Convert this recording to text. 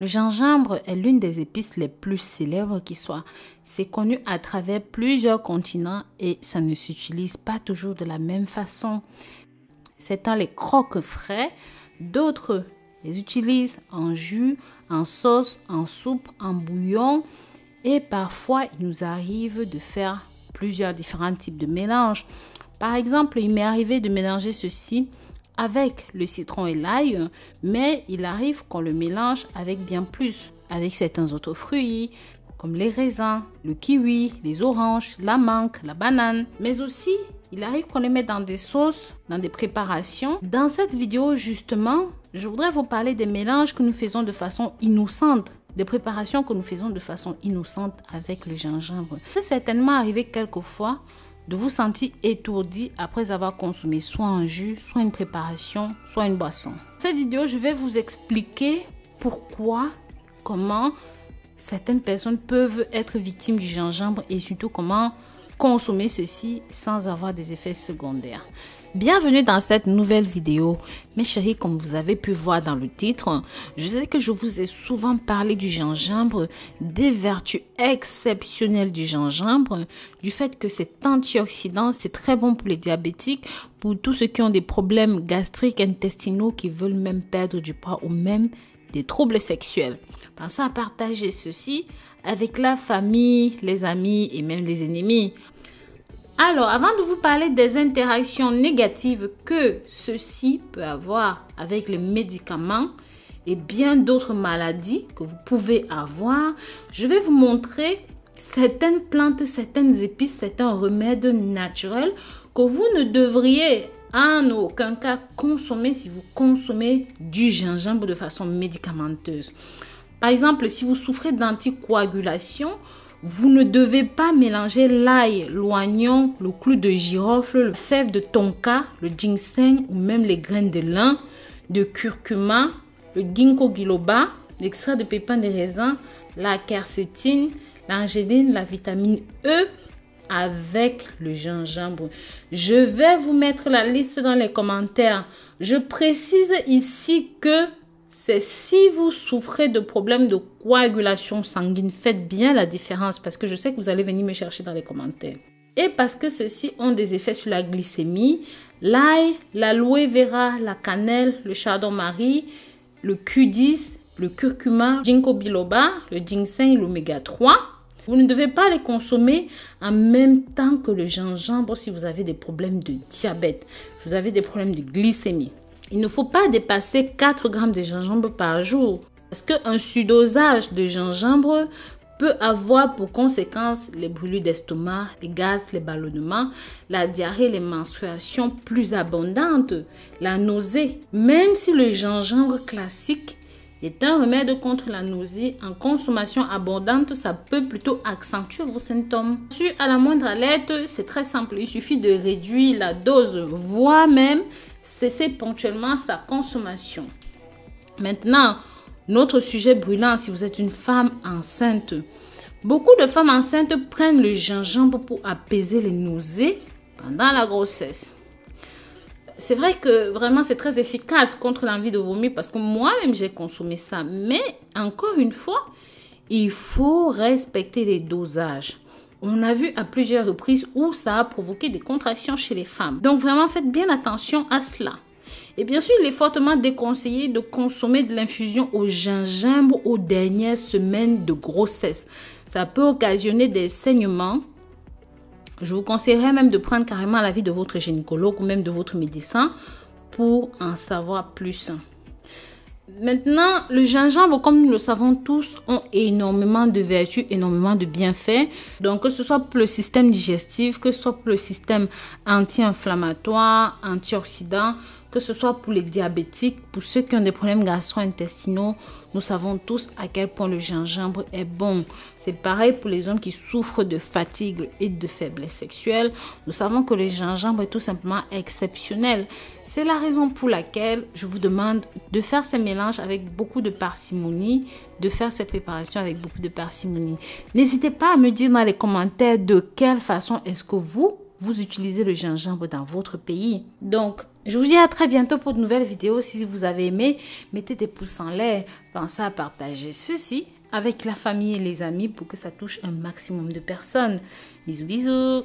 Le gingembre est l'une des épices les plus célèbres qui soit. C'est connu à travers plusieurs continents et ça ne s'utilise pas toujours de la même façon. Certains les croquent frais, d'autres les utilisent en jus, en sauce, en soupe, en bouillon et parfois il nous arrive de faire plusieurs différents types de mélanges. Par exemple, il m'est arrivé de mélanger ceci avec le citron et l'ail, mais il arrive qu'on le mélange avec bien plus, avec certains autres fruits, comme les raisins, le kiwi, les oranges, la mangue, la banane. Mais aussi, il arrive qu'on les mette dans des sauces, dans des préparations. Dans cette vidéo, justement, je voudrais vous parler des mélanges que nous faisons de façon innocente, des préparations que nous faisons de façon innocente avec le gingembre. C'est certainement arrivé quelquefois de vous sentir étourdi après avoir consommé soit un jus, soit une préparation, soit une boisson. Dans cette vidéo, je vais vous expliquer pourquoi, comment certaines personnes peuvent être victimes du gingembre et surtout comment consommer ceci sans avoir des effets secondaires. Bienvenue dans cette nouvelle vidéo. Mes chéris, comme vous avez pu voir dans le titre, je sais que je vous ai souvent parlé du gingembre, des vertus exceptionnelles du gingembre, du fait que c'est antioxydant, c'est très bon pour les diabétiques, pour tous ceux qui ont des problèmes gastriques, intestinaux, qui veulent même perdre du poids ou même des troubles sexuels. Pensez à partager ceci avec la famille, les amis et même les ennemis. Alors, avant de vous parler des interactions négatives que ceci peut avoir avec les médicaments et bien d'autres maladies que vous pouvez avoir, je vais vous montrer certaines plantes, certaines épices, certains remèdes naturels que vous ne devriez en aucun cas consommer si vous consommez du gingembre de façon médicamenteuse. Par exemple, si vous souffrez d'anticoagulation, vous ne devez pas mélanger l'ail, l'oignon, le clou de girofle, le fève de tonka, le ginseng ou même les graines de lin, de curcuma, le ginkgo biloba, l'extrait de pépins de raisin, la quercétine, l'angéline, la vitamine E avec le gingembre. Je vais vous mettre la liste dans les commentaires. Je précise ici que c'est si vous souffrez de problèmes de coagulation sanguine, faites bien la différence parce que je sais que vous allez venir me chercher dans les commentaires. Et parce que ceux-ci ont des effets sur la glycémie, l'ail, l'aloe vera, la cannelle, le chardon-marie, le Q10, le curcuma, ginkgo biloba, le ginseng et l'oméga 3. Vous ne devez pas les consommer en même temps que le gingembre si vous avez des problèmes de diabète, si vous avez des problèmes de glycémie. Il ne faut pas dépasser 4 grammes de gingembre par jour parce qu'un surdosage de gingembre peut avoir pour conséquence les brûlures d'estomac, les gaz, les ballonnements, la diarrhée, les menstruations plus abondantes, la nausée. Même si le gingembre classique est un remède contre la nausée, en consommation abondante, ça peut plutôt accentuer vos symptômes. À la moindre alerte, c'est très simple. Il suffit de réduire la dose, voire même cesser ponctuellement sa consommation. Maintenant, notre sujet brûlant, si vous êtes une femme enceinte. Beaucoup de femmes enceintes prennent le gingembre pour apaiser les nausées pendant la grossesse. C'est vrai que vraiment c'est très efficace contre l'envie de vomir parce que moi-même j'ai consommé ça. Mais encore une fois, il faut respecter les dosages. On a vu à plusieurs reprises où ça a provoqué des contractions chez les femmes. Donc vraiment, faites bien attention à cela. Et bien sûr, il est fortement déconseillé de consommer de l'infusion au gingembre aux dernières semaines de grossesse. Ça peut occasionner des saignements. Je vous conseillerais même de prendre carrément l'avis de votre gynécologue ou même de votre médecin pour en savoir plus. Maintenant, le gingembre, comme nous le savons tous, ont énormément de vertus, énormément de bienfaits. Donc, que ce soit pour le système digestif, que ce soit pour le système anti-inflammatoire, antioxydant, que ce soit pour les diabétiques, pour ceux qui ont des problèmes gastro-intestinaux, nous savons tous à quel point le gingembre est bon. C'est pareil pour les hommes qui souffrent de fatigue et de faiblesse sexuelle. Nous savons que le gingembre est tout simplement exceptionnel. C'est la raison pour laquelle je vous demande de faire ces mélanges avec beaucoup de parcimonie, de faire ces préparations avec beaucoup de parcimonie. N'hésitez pas à me dire dans les commentaires de quelle façon est-ce que vous utilisez le gingembre dans votre pays. Donc, Je vous dis à très bientôt pour de nouvelles vidéos. Si vous avez aimé, mettez des pouces en l'air. Pensez à partager ceci avec la famille et les amis pour que ça touche un maximum de personnes. Bisous, bisous.